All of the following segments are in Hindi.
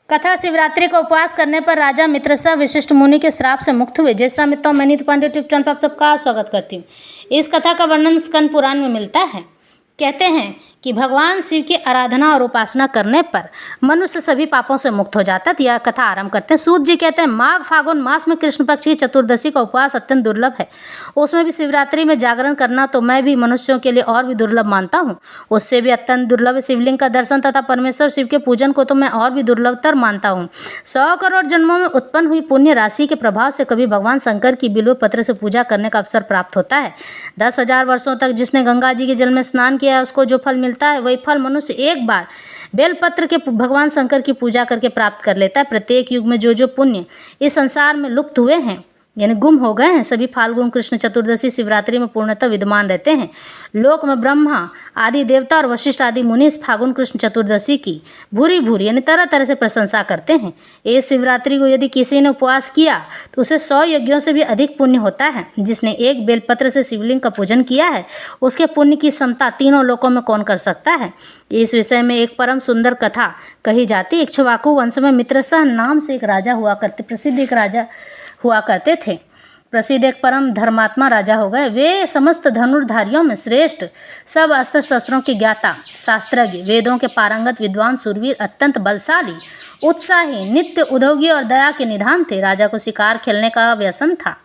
कथा शिवरात्रि का उपवास करने पर राजा मित्रसा वशिष्ठ मुनि के श्राप से मुक्त हुए। जय श्री राम। मैं नीतू पांडे यूट्यूब चैनल पर आप सबका स्वागत करती हूँ। इस कथा का वर्णन स्कंद पुराण में मिलता है। कहते हैं कि भगवान शिव की आराधना और उपासना करने पर मनुष्य सभी पापों से मुक्त हो जाता है। यह कथा आरंभ करते हैं। सूत जी कहते हैं, माघ फागुन मास में कृष्ण पक्ष की चतुर्दशी का उपवास अत्यंत दुर्लभ है। उसमें भी शिवरात्रि में जागरण करना तो मैं भी मनुष्यों के लिए और भी दुर्लभ मानता हूँ। उससे भी अत्यंत दुर्लभ शिवलिंग का दर्शन तथा परमेश्वर शिव के पूजन को तो मैं और भी दुर्लभतर मानता हूँ। 100 करोड़ जन्मों में उत्पन्न हुई पुण्य राशि के प्रभाव से कभी भगवान शंकर की बिल्व पत्र से पूजा करने का अवसर प्राप्त होता है। 10,000 वर्षों तक जिसने गंगा जी के जल में स्नान किया है उसको जो फल मिलता है वही फल मनुष्य एक बार बेलपत्र के भगवान शंकर की पूजा करके प्राप्त कर लेता है। प्रत्येक युग में जो जो पुण्य इस संसार में लुप्त हुए हैं यानी गुम हो गए हैं, सभी फाल्गुन कृष्ण चतुर्दशी शिवरात्रि में पूर्णतः विद्यमान रहते हैं। लोक में ब्रह्मा आदि देवता और वशिष्ठ आदि मुनि इस फाल्गुन कृष्ण चतुर्दशी की भूरी भूरी यानी तरह तरह से प्रशंसा करते हैं। इस शिवरात्रि को यदि किसी ने उपवास किया तो उसे 100 यज्ञों से भी अधिक पुण्य होता है। जिसने एक बेलपत्र से शिवलिंग का पूजन किया है उसके पुण्य की समता तीनों लोकों में कौन कर सकता है। इस विषय में एक परम सुंदर कथा कही जाती है। इक्ष्वाकु वंश में मित्रसा नाम से एक राजा हुआ करते प्रसिद्ध एक राजा हुआ करते थे। प्रसिद्ध एक परम धर्मात्मा राजा हो गए। वे समस्त धनुर्धारियों में श्रेष्ठ, सब अस्त्र शस्त्रों के ज्ञाता, शास्त्रज्ञ, वेदों के पारंगत विद्वान, शूरवीर, अत्यंत बलशाली, उत्साही, नित्य उद्योगी और दया के निधान थे। राजा को शिकार खेलने का व्यसन था।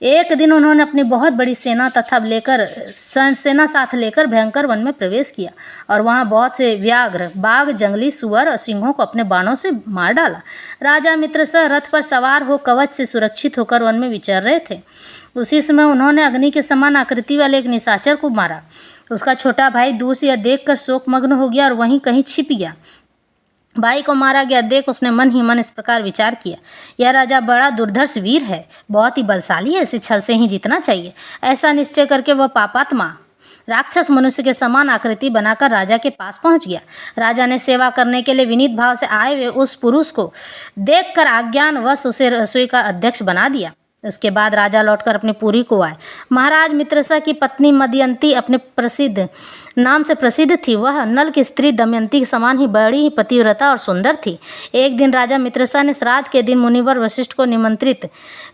एक दिन उन्होंने अपनी बहुत बड़ी सेना सेना साथ लेकर भयंकर वन में प्रवेश किया और वहां बहुत से व्याघ्र, बाघ, जंगली सुअर और सिंहों को अपने बाणों से मार डाला। राजा मित्रसा रथ पर सवार हो कवच से सुरक्षित होकर वन में विचर रहे थे। उसी समय उन्होंने अग्नि के समान आकृति वाले एक निशाचर को मारा। उसका छोटा भाई दूर से यह देखकर शोकमग्न हो गया और वहीं कहीं छिप गया। भाई को मारा गया देख उसने मन ही मन इस प्रकार विचार किया, यह राजा बड़ा दुर्धर्ष वीर है, बहुत ही बलशाली है, इसे छल से ही जीतना चाहिए। ऐसा निश्चय करके वह पापात्मा राक्षस मनुष्य के समान आकृति बनाकर राजा के पास पहुंच गया। राजा ने सेवा करने के लिए विनीत भाव से आए हुए उस पुरुष को देखकर अज्ञानवश उसे रसोई का अध्यक्ष बना दिया। उसके बाद राजा लौटकर अपनी पुरी को आए। महाराज मित्रसा की पत्नी मदयंती अपने प्रसिद्ध नाम से प्रसिद्ध थी। वह नल की स्त्री दमयंती के समान ही बड़ी ही पतिव्रता और सुंदर थी। एक दिन राजा मित्रसा ने श्राद्ध के दिन मुनिवर वशिष्ठ को निमंत्रित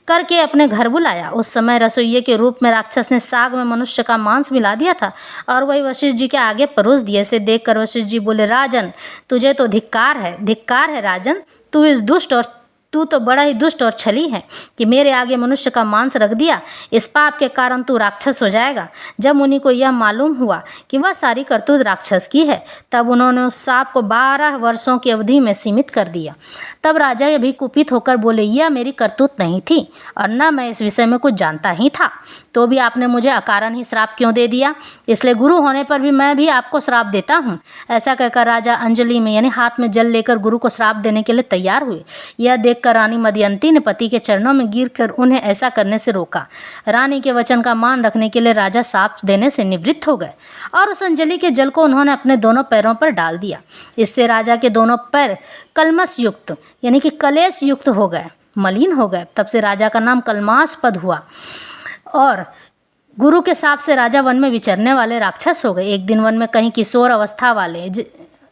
करके अपने घर बुलाया। उस समय रसोइये के रूप में राक्षस ने साग में मनुष्य का मांस मिला दिया था और वही वशिष्ठ जी के आगे परोस दिए। इसे देखकर वशिष्ठ जी बोले, राजन तुझे तो धिक्कार है राजन, तू तो बड़ा ही दुष्ट और छली है कि मेरे आगे मनुष्य का मांस रख दिया। इस पाप के कारण तू राक्षस हो जाएगा। जब मुनि को यह मालूम हुआ कि वह सारी करतूत राक्षस की है तब उन्होंने उस सांप को 12 वर्षों की अवधि में सीमित कर दिया। तब राजा भी कुपित होकर बोले, यह मेरी करतूत नहीं थी और न मैं इस विषय में कुछ जानता ही था, तो भी आपने मुझे अकारण ही श्राप क्यों दे दिया। इसलिए गुरु होने पर भी मैं भी आपको श्राप देता हूँ। ऐसा कहकर राजा अंजलि में यानी हाथ में जल लेकर गुरु को श्राप देने के लिए तैयार हुए। यह देखकर रानी मदयंती ने पति के चरणों में गिरकर उन्हें ऐसा करने से रोका। रानी के वचन का मान रखने के लिए राजा श्राप देने से निवृत्त हो गए और उस अंजलि के जल को उन्होंने अपने दोनों पैरों पर डाल दिया। इससे राजा के दोनों पैर कलमश युक्त यानी कि कलेश युक्त हो गए, मलिन हो गए। तब से राजा का नाम कलमास्पद हुआ और गुरु के शाप से राजा वन में विचरने वाले राक्षस हो गए। एक दिन वन में कहीं किशोर अवस्था वाले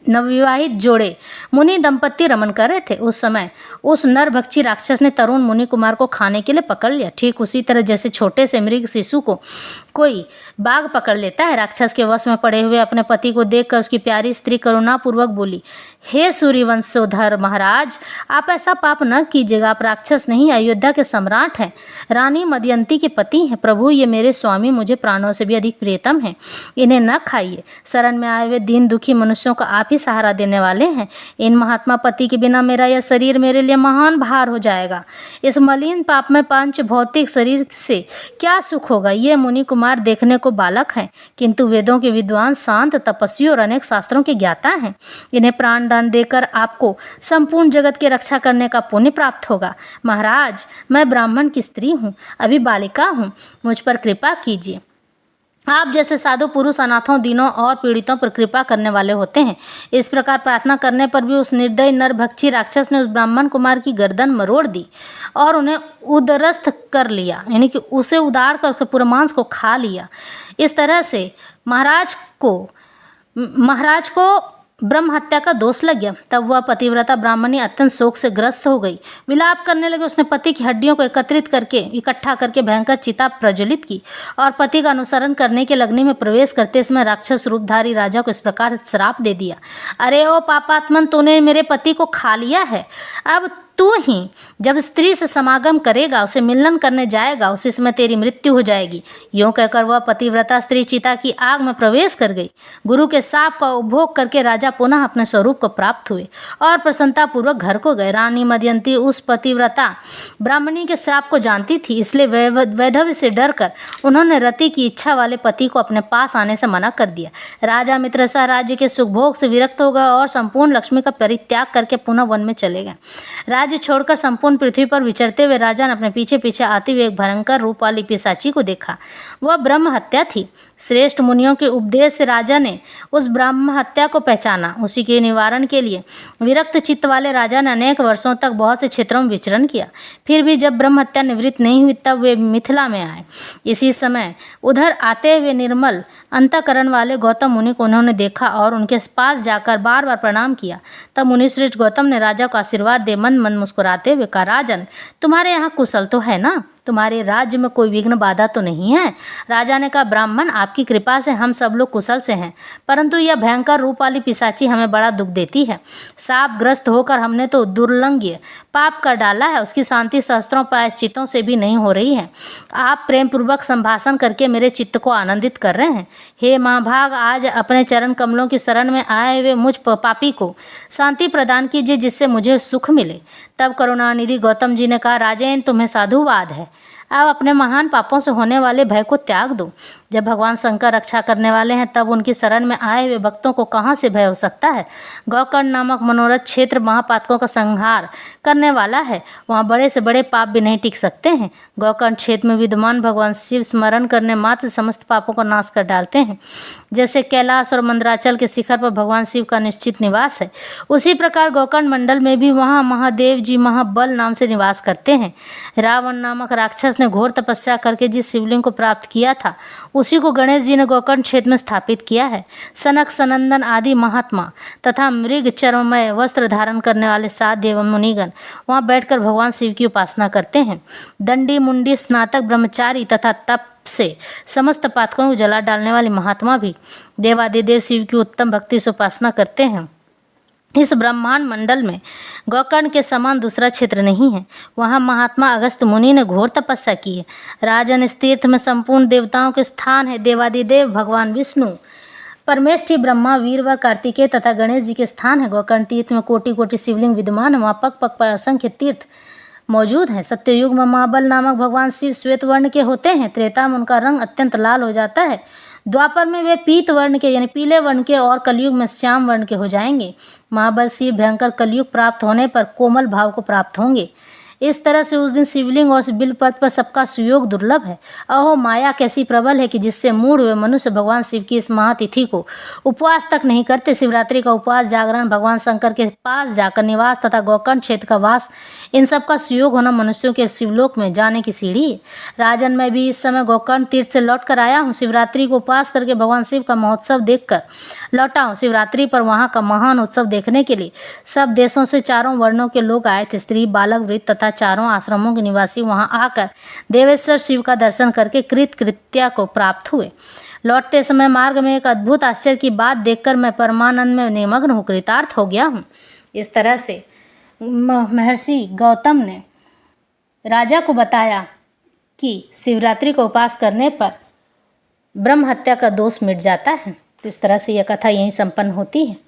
नवविवाहित जोड़े मुनि दंपत्ति रमन कर रहे थे। उस समय उस नरभक्षी राक्षस ने तरुण मुनि कुमार को खाने के लिए पकड़ लिया। ठीक उसी तरह जैसे छोटे से मृग शिशु को कोई बाघ पकड़ लेता है। राक्षस के वश में पड़े हुए अपने पति को देखकर उसकी प्यारी स्त्री करुणापूर्वक बोली, हे सूर्यवंशोधर महाराज, आप ऐसा पाप न कीजिएगा। आप राक्षस नहीं, अयोध्या के सम्राट हैं, रानी मदयंती के पति हैं। प्रभु, ये मेरे स्वामी मुझे प्राणों से भी अधिक प्रियतम हैं, इन्हें न खाइए। शरण में आए हुए दीन दुखी मनुष्यों का आप ही सहारा देने वाले हैं। इन महात्मा पति के बिना मेरा यह शरीर मेरे लिए महान भार हो जाएगा। इस मलिन पाप में पंच भौतिक शरीर से क्या सुख होगा। ये मुनि कुमार देखने को बालक हैं किंतु वेदों के विद्वान, शांत, तपस्वी और अनेक शास्त्रों के ज्ञाता हैं। इन्हें प्राण दान देकर आपको संपूर्ण जगत की रक्षा करने का पुण्य प्राप्त होगा। महाराज, मैं ब्राह्मण की स्त्री हूँ, अभी बालिका हूँ, मुझ पर कृपा कीजिए। आप जैसे साधु पुरुष अनाथों, दीनों और पीड़ितों पर कृपा करने वाले होते हैं। इस प्रकार प्रार्थना करने पर भी उस निर्दयी नरभक्षी राक्षस ने उस ब्राह्मण कुमार की गर्दन मरोड़ दी और उन्हें उदरस्थ कर लिया, यानी कि उसे उदाड़ कर उसके पूरे मांस को खा लिया। इस तरह से महाराज को ब्रह्म हत्या का दोष लग गया। तब वह पतिव्रता ब्राह्मणी अत्यंत शोक से ग्रस्त हो गई, विलाप करने लगी। उसने पति की हड्डियों को इकट्ठा करके भयंकर चिता प्रज्वलित की और पति का अनुसरण करने के अग्नि में प्रवेश करते समय राक्षस रूपधारी राजा को इस प्रकार श्राप दे दिया, अरे ओ पापात्मन, तूने मेरे पति को खा लिया है। अब तू ही जब स्त्री से समागम करेगा, उसे मिलन करने जाएगा, उसी समय तेरी मृत्यु हो जाएगी। यूं कहकर वह पतिव्रता स्त्री चिता की आग में प्रवेश कर गई। गुरु के शाप का उपभोग करके राजा पुनः अपने स्वरूप को प्राप्त हुए और प्रसन्नतापूर्वक घर को गए। रानी मदयंती उस पतिव्रता ब्राह्मणी के श्राप को जानती थी, इसलिए वैधव्य से डरकर उन्होंने रति की इच्छा वाले पति को अपने पास आने से मना कर दिया। राजा मित्रसा राज्य के सुखभोग से विरक्त हो गए और संपूर्ण लक्ष्मी का परित्याग करके पुनः वन में चले गए। राज्य छोड़कर संपूर्ण पृथ्वी पर विचरते हुए राजा ने अपने पीछे पीछे आती हुई एक भयंकर रूप वाली पिशाची को देखा। वह ब्रह्म हत्या थी। श्रेष्ठ मुनियों के उपदेश से राजा ने उस ब्रह्म हत्या को पहचाना। उसी के निवारण के लिए विरक्त चित्त वाले राजा ने अनेक वर्षों तक बहुत से क्षेत्रों में विचरण किया। फिर भी जब ब्रह्म हत्या निवृत्त नहीं हुई, तब वे मिथिला में आए। इसी समय उधर आते हुए निर्मल अंतःकरण वाले गौतम मुनि को उन्होंने देखा और उनके पास जाकर बार बार प्रणाम किया। तब मुनिश्रेष्ठ गौतम ने राजा को आशीर्वाद दे मन मन मुस्कुराते हुए कहा, राजन, तुम्हारे यहाँ कुशल तो है ना? तुम्हारे राज्य में कोई विघ्न बाधा तो नहीं है? राजा ने कहा, ब्राह्मण, आपकी कृपा से हम सब लोग कुशल से हैं, परंतु यह भयंकर रूप वाली पिशाची हमें बड़ा दुख देती है। शापग्रस्त होकर हमने तो दुर्लंघ्य पाप कर डाला है, उसकी शांति शस्त्रों प्रायश्चितों से भी नहीं हो रही है। आप प्रेम पूर्वक संभाषण करके मेरे चित्त को आनंदित कर रहे हैं। हे महाभाग, आज अपने चरण कमलों की शरण में आए हुए मुझ पापी को शांति प्रदान कीजिए, जिससे मुझे सुख मिले। तब करुणानिधि गौतम जी ने कहा, राजेन, तुम्हें साधुवाद है। अब अपने महान पापों से होने वाले भय को त्याग दो। जब भगवान शंकर रक्षा करने वाले हैं, तब उनकी शरण में आए हुए भक्तों को कहाँ से भय हो सकता है? गोकर्ण नामक मनोरथ क्षेत्र महापातकों का संहार करने वाला है। वहाँ बड़े से बड़े पाप भी नहीं टिक सकते हैं। गोकर्ण क्षेत्र में विद्यमान भगवान शिव स्मरण करने मात्र समस्त पापों को नाश कर डालते हैं। जैसे कैलाश और मंदराचल के शिखर पर भगवान शिव का निश्चित निवास है, उसी प्रकार गोकर्ण मंडल में भी वहाँ महादेव जी महाबल नाम से निवास करते हैं। रावण नामक राक्षस ने घोर तपस्या करके जिस शिवलिंग को प्राप्त किया था, उसी को गणेश जी ने गोकर्ण क्षेत्र में स्थापित किया है। सनक सनंदन आदि महात्मा तथा मृग चर्ममय वस्त्र धारण करने वाले साध्य एवं मुनिगण वहाँ बैठकर भगवान शिव की उपासना करते हैं। दंडी मुंडी स्नातक ब्रह्मचारी तथा तप से समस्त पातकों को जला डालने वाले महात्मा भी देवादिदेव शिव की उत्तम भक्ति से उपासना करते हैं। इस ब्रह्मांड मंडल में गोकर्ण के समान दूसरा क्षेत्र नहीं है। वहाँ महात्मा अगस्त्य मुनि ने घोर तपस्या की है। राजन, इस तीर्थ में संपूर्ण देवताओं के स्थान है। देवादिदेव भगवान विष्णु, परमेष्ठी ब्रह्मा, वीरवर, कार्तिकेय तथा गणेश जी के स्थान है। गोकर्ण तीर्थ में कोटि कोटि शिवलिंग विद्यमान है। वहाँ पग पग पर असंख्य तीर्थ मौजूद हैं। सत्ययुग में महाबल नामक भगवान शिव श्वेत वर्ण के होते हैं। त्रेता में उनका रंग अत्यंत लाल हो जाता है। द्वापर में वे पीत वर्ण के यानी पीले वर्ण के और कलयुग में श्याम वर्ण के हो जाएंगे। महाबल शिव भयंकर कलयुग प्राप्त होने पर कोमल भाव को प्राप्त होंगे। इस तरह से उस दिन शिवलिंग और बिलपत्र पर सबका सुयोग दुर्लभ है। अहो, माया कैसी प्रबल है कि जिससे मूढ़ हुए मनुष्य भगवान शिव की इस महातिथि को उपवास तक नहीं करते। शिवरात्रि का उपवास, जागरण, भगवान शंकर के पास जाकर निवास तथा गोकर्ण क्षेत्र का वास, इन सब का सुयोग होना मनुष्यों के शिवलोक में जाने की सीढ़ी है। राजन, मैं भी इस समय गोकर्ण तीर्थ से लौट कर आया हूँ। शिवरात्रि को उपवास करके भगवान शिव का महोत्सव देखकर लौटा हूँ। शिवरात्रि पर वहाँ का महान उत्सव देखने के लिए सब देशों से चारों वर्णों के लोग आए थे। स्त्री, बालक, वृद्ध तथा चारों आश्रमों के निवासी वहां आकर देवेश्वर शिव का दर्शन करके कृत्या को प्राप्त हुए। लौटते समय मार्ग में एक अद्भुत आश्चर्य की बात देखकर मैं परमानंद में निमग्न हो कृतार्थ हो गया हूँ। इस तरह से महर्षि गौतम ने राजा को बताया कि शिवरात्रि को उपास करने पर ब्रह्म हत्या का दोष मिट जाता है। तो इस तरह से यह कथा यहीं संपन्न होती है।